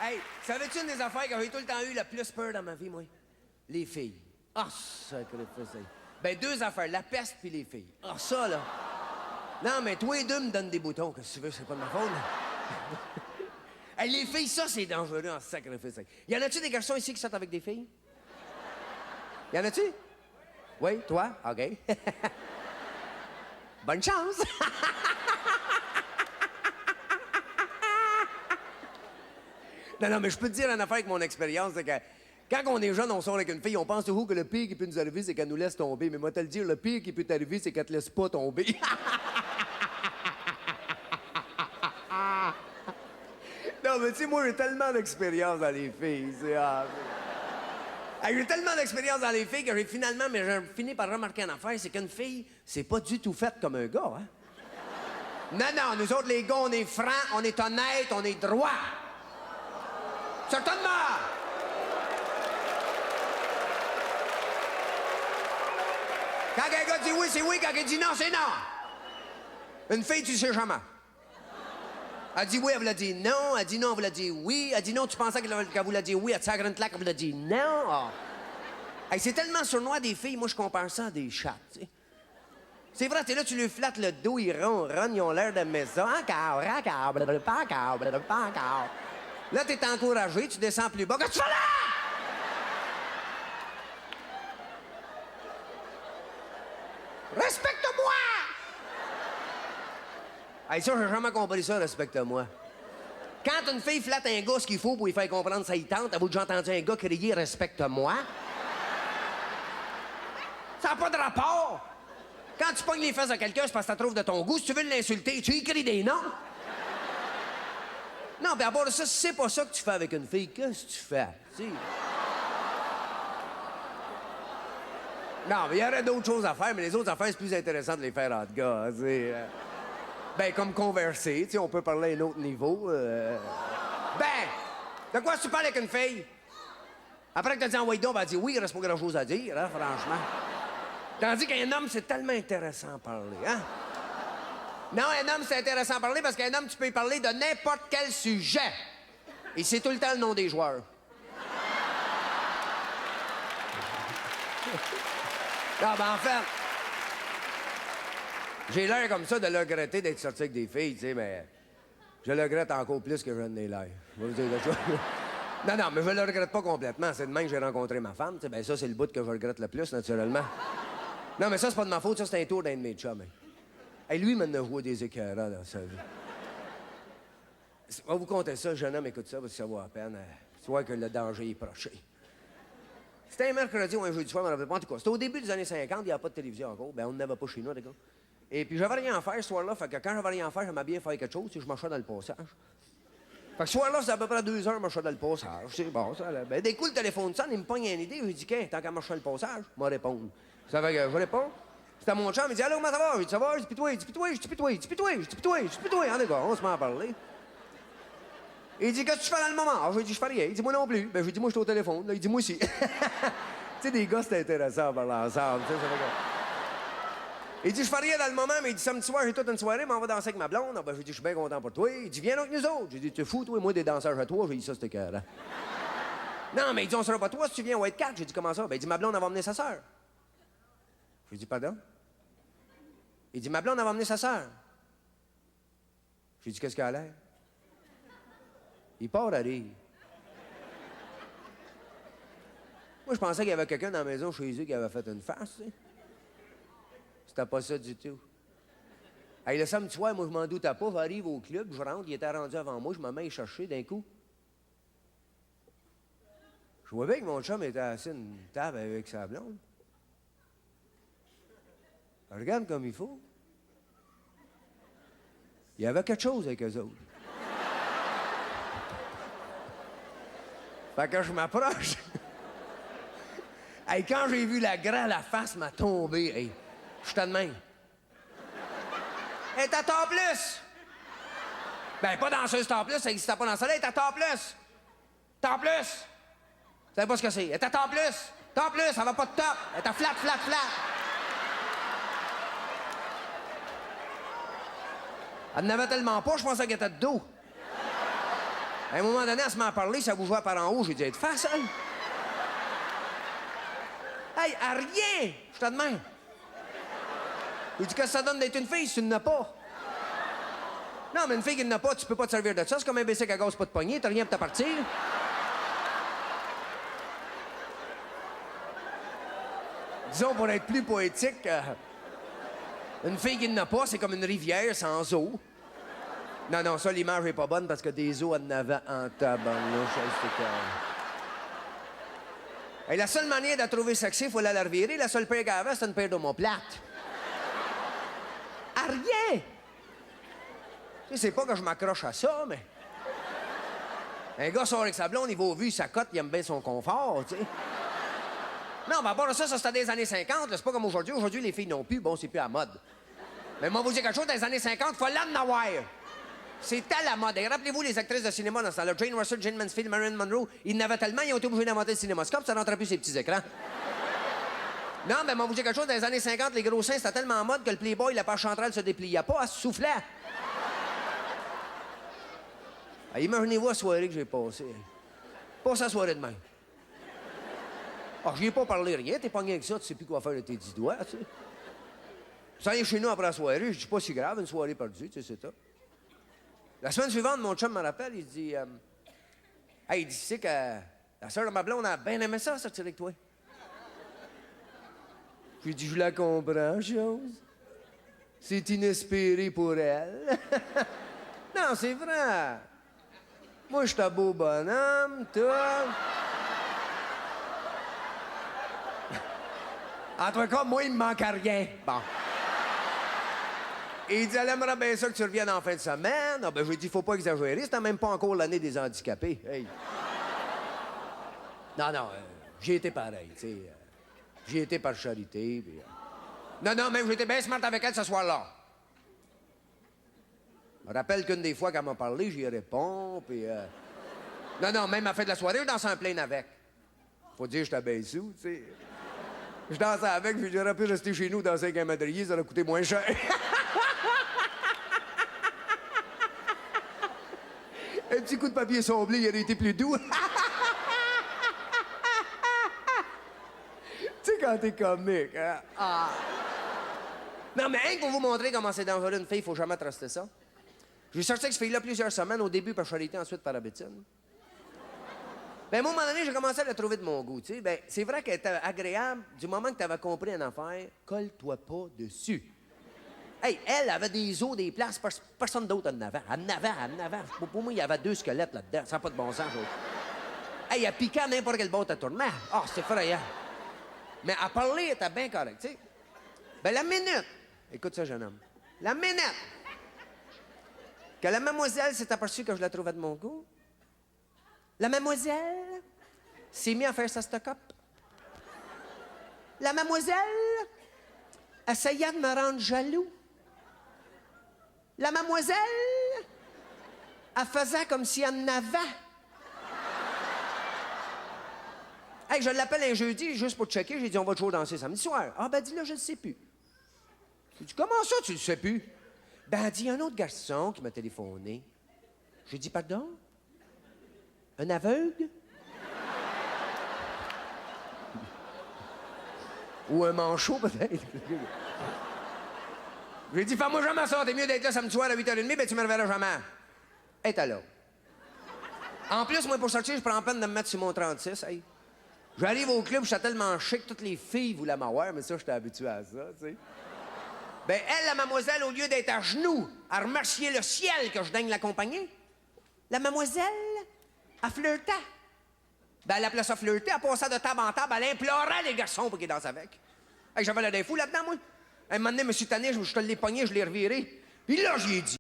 Hey, savais-tu une des affaires que j'ai tout le temps eu le plus peur dans ma vie, moi? Les filles. Ah, sacrifice. Ben, deux affaires, la peste puis les filles. Ah, ça, là. Non, mais toi et deux me donnent des boutons, que si tu veux, c'est pas de ma faute. Hey, les filles, ça, c'est dangereux en sacrifice. Y en a-tu des garçons ici qui sortent avec des filles? Y en a-tu? Oui, toi? OK. Bonne chance! Non, mais je peux te dire une affaire avec mon expérience, c'est que quand on est jeune, on sort avec une fille, on pense toujours que le pire qui peut nous arriver, c'est qu'elle nous laisse tomber. Mais moi, te le dire, le pire qui peut t'arriver, c'est qu'elle te laisse pas tomber. Non, mais tu sais, moi, j'ai tellement d'expérience dans les filles. J'ai tellement d'expérience dans les filles que j'ai finalement, mais j'ai fini par remarquer une affaire, c'est qu'une fille, c'est pas du tout faite comme un gars, hein? Non, nous autres, les gars, on est francs, on est honnêtes, on est droits. Certainement! Quand un gars dit oui, c'est oui. Quand il dit non, c'est non. Une fille, tu sais jamais. Elle dit oui, elle vous l'a dit non. Elle dit non, elle vous l'a dit oui. Elle dit non, tu pensais qu'elle vous l'a dit oui. Elle te sert une claque, elle vous l'a dit non. Oh. Hey, c'est tellement sournois des filles, moi, je compare ça à des chats, tu sais. C'est vrai, t'es là, tu lui flattes le dos, ils ronronnent, ils ont l'air de maison. Encore. Là, t'es encouragé, tu descends plus bas. Qu'est-ce que tu fais là? Respecte-moi! Hey, ça, j'ai jamais compris ça, respecte-moi. Quand une fille flatte un gars ce qu'il faut pour lui faire comprendre ça y tente, avez-vous déjà entendu un gars crier « respecte-moi » ? Ça n'a pas de rapport! Quand tu pognes les fesses à quelqu'un, c'est parce que ça trouve de ton goût. Si tu veux l'insulter, tu lui cries des noms. Non, puis à part de ça, si c'est pas ça que tu fais avec une fille, qu'est-ce que tu fais? T'sais? Non, mais il y aurait d'autres choses à faire, mais les autres affaires, c'est plus intéressant de les faire entre gars, tu sais. Ben, comme converser, tu sais, on peut parler à un autre niveau. Ben, de quoi tu parles avec une fille? Après que t'as dit envoyé donc, elle dit oui, il reste pas grand-chose à dire, hein, franchement. Tandis qu'un homme, c'est tellement intéressant à parler, hein? Non, un homme, c'est intéressant à parler parce qu'un homme, tu peux y parler de n'importe quel sujet. Et c'est tout le temps le nom des joueurs. Non, ben en fait, j'ai l'air comme ça de le regretter d'être sorti avec des filles, tu sais, mais je le regrette encore plus que je n'ai l'air. Je vais vous dire la chose. Non, mais je le regrette pas complètement. C'est demain que j'ai rencontré ma femme, tu sais, ben ça, c'est le bout que je regrette le plus, naturellement. Non, mais ça, c'est pas de ma faute, ça, c'est un tour d'un de mes chums. Hein. Hey, lui, il m'en a joué des écœurants dans sa vie. Je vais vous conter ça, jeune homme, écoute ça, parce que ça vaut la peine. Tu vois que le danger est proché. C'était un mercredi ou un jeudi soir, je me rappelle pas. En tout cas, c'était au début des années 50, il n'y avait pas de télévision encore. Ben, on n'avait pas chez nous, les gars. Et puis, j'avais rien à faire ce soir-là. Fait que quand j'avais rien à faire, j'aimais bien faire quelque chose, si je marchais dans le passage. Fait que ce soir-là, c'était à peu près 2 heures, je marchais dans le passage. C'est bon, ça. Là. Ben, d'un coup, le téléphone sonne, il me pogne une idée. Je lui dis, qu'est-ce, tant qu'à marcher dans le passage, je vais répondre. Ça fait que je réponds. C'était mon chum, il dit, allô, comment ça va? Je dis, ça va? Je dis, pis toi, on se met à parler. Il dit, qu'est-ce que tu fais dans le moment? Je lui dis, je fais rien. Il dit, moi non plus. Ben, je lui dis, moi, je suis au téléphone. Là, il dit, moi aussi. Tu sais, des gars, c'est intéressant à parler ensemble. Ça fait que... Il dit, je fais rien dans le moment, mais il dit, samedi soir, j'ai toute une soirée, mais on va danser avec ma blonde. Ben, je lui dis, je suis bien content pour toi. Il dit, viens avec nous autres. J'ai dit, tu es fou, toi, moi, des danseurs à toi. J'ai dit, ça, c'était cœur. Non, mais il dit, on sera pas toi si tu viens, on va être 4. J'ai dit, comment ça? Ben, il dit, ma blonde, elle va emmener sa sœur. Je lui dis, pardon? Il dit, ma blonde, elle va emmener sa sœur. J'ai dit, qu'est-ce qu'elle a l'air? Il part à rire. Moi, je pensais qu'il y avait quelqu'un dans la maison chez eux qui avait fait une farce, tu sais. C'était pas ça du tout. Hey, le samedi soir, moi, je m'en doutais pas. J'arrive au club, je rentre, il était rendu avant moi, je me mets à chercher d'un coup. Je vois bien que mon chum était assis à une table avec sa blonde. Regarde comme il faut. Il y avait quelque chose avec eux autres. Fait que je m'approche. Hey, quand j'ai vu la la face m'a tombé. Hey, j'étais de même. Elle est à temps plus. Ben, pas danseuse temps plus, ça n'existait pas dans ça. Elle est à temps plus. Temps plus. Vous savez pas ce que c'est. Elle est à temps plus. Temps plus, elle va pas de top. Elle est à flat. Elle n'avait tellement pas, je pensais qu'elle était de dos. À un moment donné, elle se met à parler, ça bougeait par en haut. J'ai dit, être face, elle. Hey, à rien! Je te demande. J'ai dit, qu'est-ce que ça donne d'être une fille si tu n'en as pas? Non, mais une fille qui n'en a pas, tu peux pas te servir de ça. C'est comme un bicycle à gaz pas de poignée, t'as rien pour t'appartir. Disons, pour être plus poétique, une fille qui n'en a pas, c'est comme une rivière sans eau. Non, non, ça, l'image est pas bonne parce que des eaux en avant en tabarnouche, c'est hey, la seule manière de la trouver sexy, il faut la revirer. La seule paire qu'elle avait, c'est une paire d'omoplates. À rien! Tu sais, c'est pas que je m'accroche à ça, mais... Un gars sort avec sa blonde, il va au vu, sa cote, il aime bien son confort, tu sais. Non, ben, à part ça, c'était des années 50, là, c'est pas comme aujourd'hui. Aujourd'hui, les filles n'ont plus, bon, c'est plus à la mode. Mais moi, vous dire quelque chose, dans les années 50, il faut l'en avoir. C'était à la mode. Et rappelez-vous, les actrices de cinéma dans ce temps-là, Jane Russell, Jane Mansfield, Marilyn Monroe, ils n'avaient tellement, ils ont été obligés d'inventer le cinémascope, ça rentrait plus ces petits écrans. Non, mais moi, vous dire quelque chose, dans les années 50, les gros seins, c'était tellement en mode que le Playboy, la page centrale se dépliait pas, elle se soufflait. Ah, imaginez-vous la soirée que j'ai passée. Pas sa soirée de même. Ah, j'y ai pas parlé rien, t'es pogné avec ça, tu sais plus quoi faire de tes 10 doigts, tu sais. Ça y est chez nous après la soirée, je dis pas si grave, une soirée perdue, tu sais, c'est ça. La semaine suivante, mon chum me rappelle, il dit... Hey, il dit, tu sais que la sœur de ma blonde a bien aimé ça, sortir avec toi. J'ai dit, je la comprends, chose. C'est inespéré pour elle. Non, c'est vrai. Moi, je suis un beau bonhomme, toi... En tout cas, moi, il me manque à rien. Bon. Et il dit, elle aimerait bien ça que tu reviennes en fin de semaine. Ah, ben, je lui ai dit, faut pas exagérer, c'était même pas encore l'année des handicapés. Hey. Non, non, j'ai été pareil, tu sais. J'ai été par charité, puis... Non, non, même j'étais bien smart avec elle ce soir-là. Je me rappelle qu'une des fois qu'elle m'a parlé, j'y réponds, puis... Non, non, même à la fin de la soirée, je dansais en plein avec. Faut dire que j'étais bien sous, tu sais. Je dansais avec, puis j'aurais pu rester chez nous danser avec un madrier, ça aurait coûté moins cher. Un petit coup de papier somblé, il aurait été plus doux. Tu sais, quand t'es comique, hein? Ah. Non, mais rien que pour vous montrer comment c'est dangereux une fille, il faut jamais truster ça. J'ai sorti avec cette fille-là plusieurs semaines, au début par charité, ensuite par habitude. Ben, à un moment donné, j'ai commencé à la trouver de mon goût, tu sais. Ben, c'est vrai qu'elle était agréable. Du moment que tu avais compris une affaire, colle-toi pas dessus. Hey, elle avait des os, des places, personne d'autre en avait. Elle en avait. Pour moi, il y avait 2 squelettes là-dedans. Ça n'a pas de bon sens, hey, elle piquait à n'importe quel bord de tournement. Ah, oh, c'est effrayant. Mais à parler, elle était bien correcte, tu sais. Ben, la minute, écoute ça, jeune homme. La minute que la mademoiselle s'est aperçue que je la trouvais de mon goût, la mademoiselle s'est mise à faire sa stock-up. La mademoiselle essayait de me rendre jaloux. La mademoiselle, elle faisait comme si elle en avait. Hey, je l'appelle un jeudi, juste pour checker. J'ai dit, on va toujours danser samedi soir. Ah, ben, dis-là, je le sais plus. J'ai dit, comment ça, tu le sais plus? Ben, dit, un autre garçon qui m'a téléphoné. J'ai dit, pardon? Un aveugle? Ou un manchot, peut-être? J'ai dit, fais-moi jamais ça, t'es mieux d'être là samedi soir à 8h30, ben tu me reverras jamais. Et t'es là. En plus, moi, pour sortir, je prends peine de me mettre sur mon 36, hey. J'arrive au club, j'étais tellement chic, toutes les filles voulaient m'avoir, mais ça, j'étais habitué à ça, tu sais. Ben, elle, la mademoiselle, au lieu d'être à genoux, à remercier le ciel que je daigne l'accompagner, la mademoiselle, elle flirtait. Ben, elle appelait ça flirter, elle passait de table en table, elle implorait les garçons pour qu'ils dansent avec. Hey, j'avais l'air d'un fou là-dedans, moi. Un moment donné, je me suis tanné, je te l'ai pogné, je l'ai reviré. Puis là, j'y ai dit.